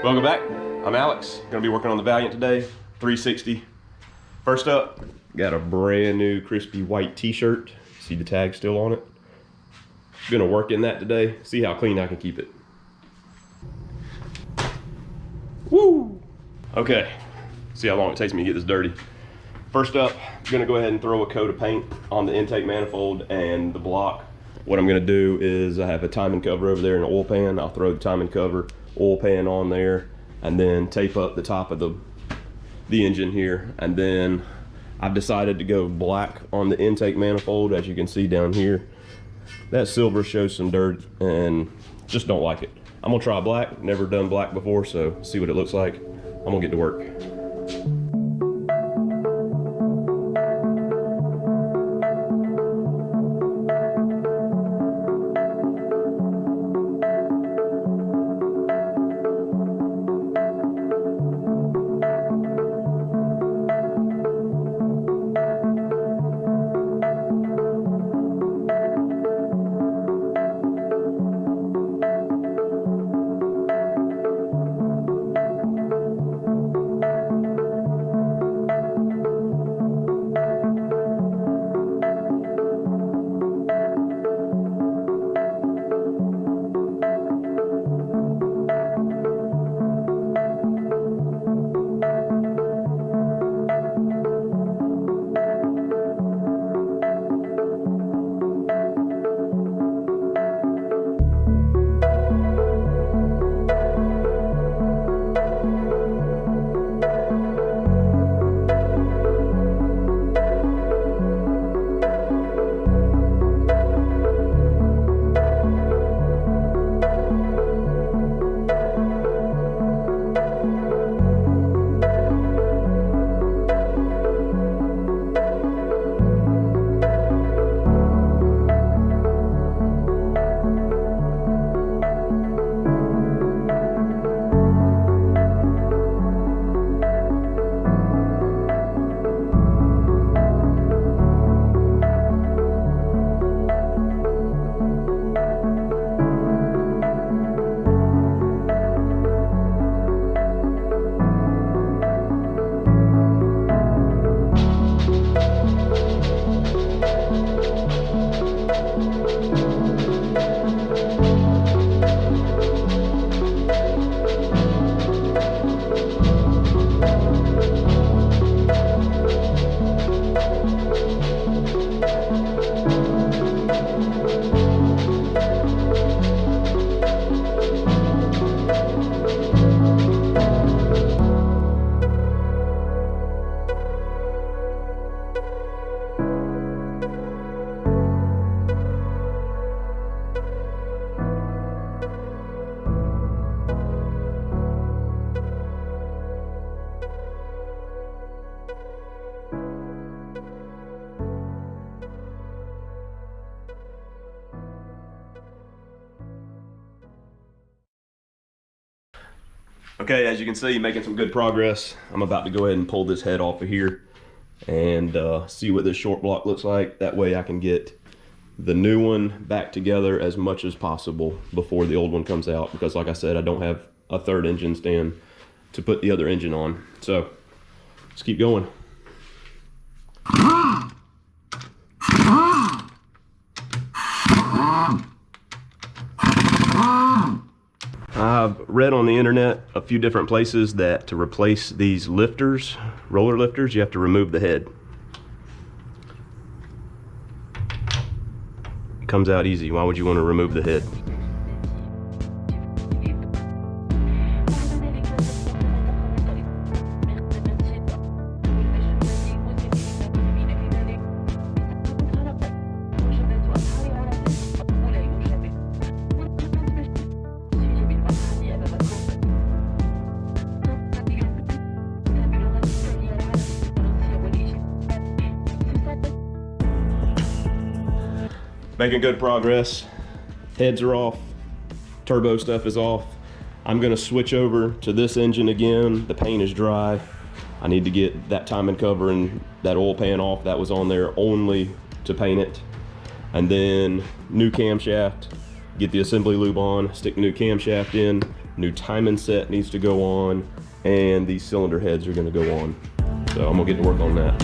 Welcome back. I'm Alex. Gonna be working on the Valiant today, 360. First up, got a brand new crispy white t-shirt. See the tag still on it? Gonna work in that today, see how clean I can keep it. Woo! Okay, see how long it takes me to get this dirty. First up, I'm gonna go ahead and throw a coat of paint on the intake manifold and the block. What I'm gonna do is I have a timing cover over there in an oil pan. I'll throw the timing cover, oil pan on there, and then tape up the top of the engine here. And then I've decided to go black on the intake manifold. As you can see down here, that silver shows some dirt and just don't like it. I'm gonna try black, never done black before, so see what it looks like. I'm gonna get to work. Okay, as you can see, making some good progress. I'm about to go ahead and pull this head off of here and see what this short block looks like. That way I can get the new one back together as much as possible before the old one comes out, because like I said, I don't have a third engine stand to put the other engine on. So let's keep going. I've read on the internet a few different places that to replace these lifters, roller lifters, you have to remove the head. It comes out easy. Why would you want to remove the head? Making good progress. Heads are off, turbo stuff is off. I'm gonna switch over to this engine again. The paint is dry. I need to get that timing cover and that oil pan off. That was on there only to paint it. And then new camshaft, get the assembly lube on, stick the new camshaft in, new timing set needs to go on, and these cylinder heads are gonna go on. So I'm gonna get to work on that.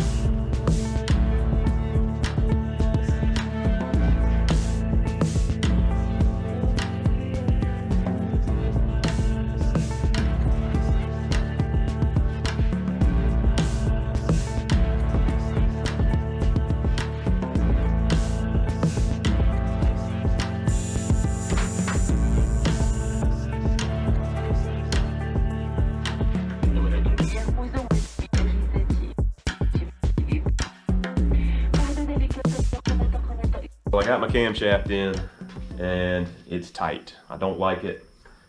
Well, I got my camshaft in and it's tight. I don't like it.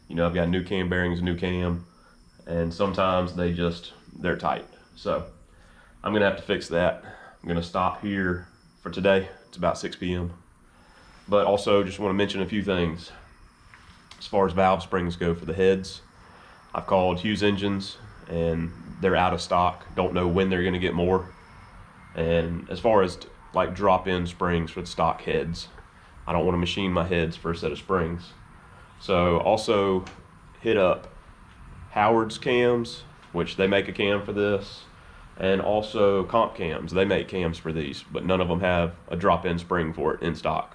You know, I've got new cam bearings, new cam, and sometimes they're tight. So I'm gonna have to fix that. I'm gonna stop here for today. It's about 6 p.m. But also just wanna mention a few things. As far as valve springs go for the heads, I've called Hughes Engines and they're out of stock. Don't know when they're gonna get more. And as far as like drop-in springs for the stock heads, I don't want to machine my heads for a set of springs. So also hit up Howard's cams, which they make a cam for this, and also Comp Cams. They make cams for these, but none of them have a drop-in spring for it in stock.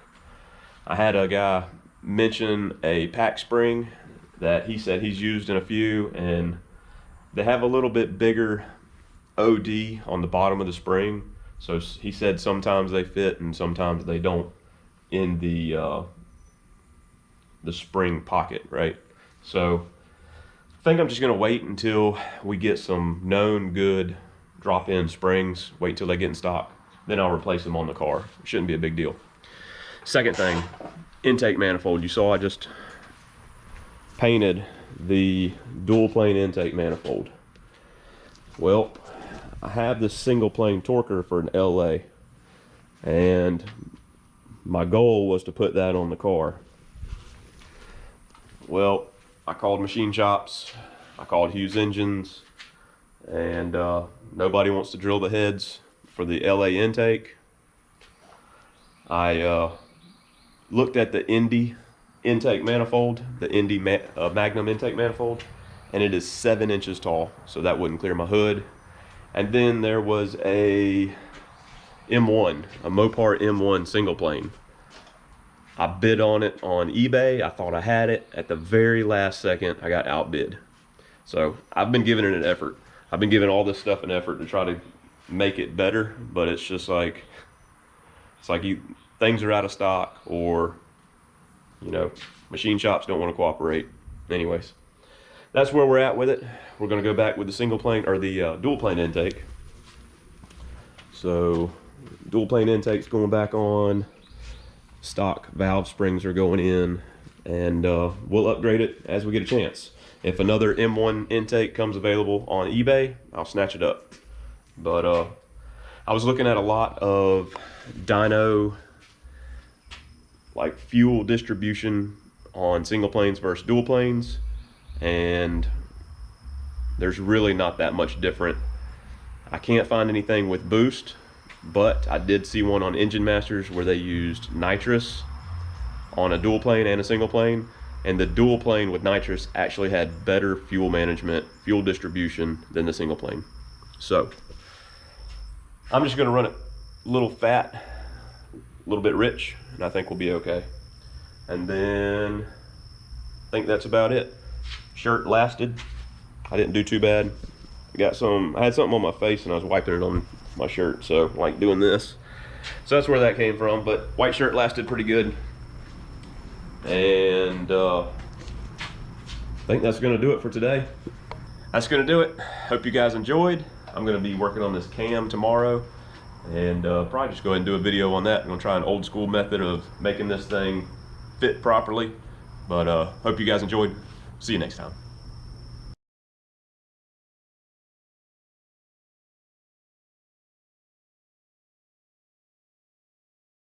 I had a guy mention a pack spring that he said he's used in a few, and they have a little bit bigger OD on the bottom of the spring. So he said sometimes they fit and sometimes they don't in the spring pocket, right? So I think I'm just gonna wait until we get some known good drop-in springs, wait till they get in stock, then I'll replace them on the car. It shouldn't be a big deal. Second thing, intake manifold. You saw I just painted the dual plane intake manifold. Well, I have this single plane torquer for an LA, and my goal was to put that on the car. Well, I called machine shops, I called Hughes Engines, and nobody wants to drill the heads for the LA intake. I looked at the Indy intake manifold, the Indy Magnum intake manifold, and it is 7 inches tall, so that wouldn't clear my hood. And then there was a M1, a Mopar M1 single plane. I bid on it on eBay. I thought I had it. At the very last second, I got outbid. So I've been giving it an effort. I've been giving all this stuff an effort to try to make it better, but it's just like, things are out of stock, or, you know, machine shops don't want to cooperate. Anyways, that's where we're at with it. We're gonna go back with the single plane, or the dual plane intake. So dual plane intake's going back on, stock valve springs are going in, and we'll upgrade it as we get a chance. If another M1 intake comes available on eBay, I'll snatch it up. But I was looking at a lot of dyno, like fuel distribution on single planes versus dual planes, and there's really not that much different. I can't find anything with boost, but I did see one on Engine Masters where they used nitrous on a dual plane and a single plane, and the dual plane with nitrous actually had better fuel management, fuel distribution than the single plane. So I'm just gonna run it a little fat, a little bit rich, and I think we'll be okay. And then I think that's about it. Shirt lasted. I didn't do too bad. I had something on my face and I was wiping it on my shirt, so like doing this. So that's where that came from, but white shirt lasted pretty good. And I think that's gonna do it for today. That's gonna do it. Hope you guys enjoyed. I'm gonna be working on this cam tomorrow, and probably just go ahead and do a video on that. I'm gonna try an old school method of making this thing fit properly. But hope you guys enjoyed. See you next time.